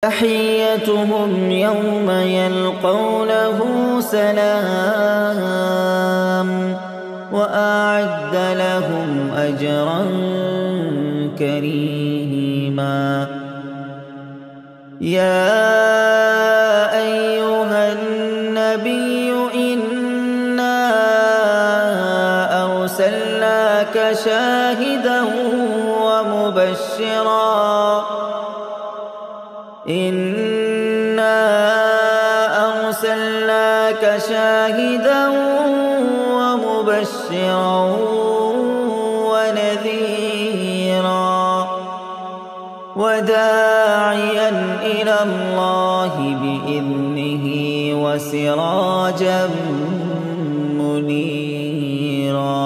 تحيتهم يوم يلقونه سلام وأعد لهم أجرا كريما يا أيها النبي إنا أرسلناك شاهدا ومبشرا إنا أرسلناك شاهدا ومبشرا ونذيرا وداعيا إلى الله بإذنه وسراجا منيرا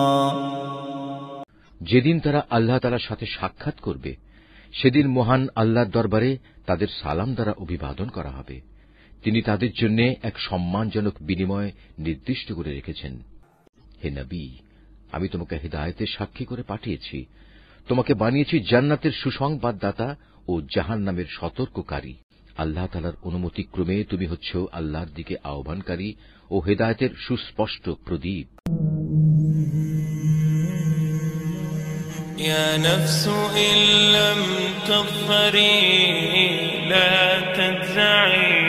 যেদিন তারা আল্লাহ তাআলার সাথে সাক্ষাৎ করবে সেদিন মহান আল্লাহর দরবারে তাদের সালাম দ্বারা অভিবাদন করা হবে। তিনি তাদের জন্য এক সম্মানজনক বিনিময় নির্দিষ্ট করে রেখেছেন। হে নবী, আমি তোমাকে হিদায়াতের সাক্ষী করে পাঠিয়েছি, তোমাকে বানিয়েছি জান্নাতের সুসংবাদদাতা ও জাহান্নামের সতর্ককারী। আল্লাহ তাআলার অনুমতিক্রমে তুমি হচ্ছ আল্লাহর দিকে আহ্বানকারী ও হিদায়াতের সুস্পষ্ট প্রদীপ। يا نفس إن لم تظفري لا تجزعي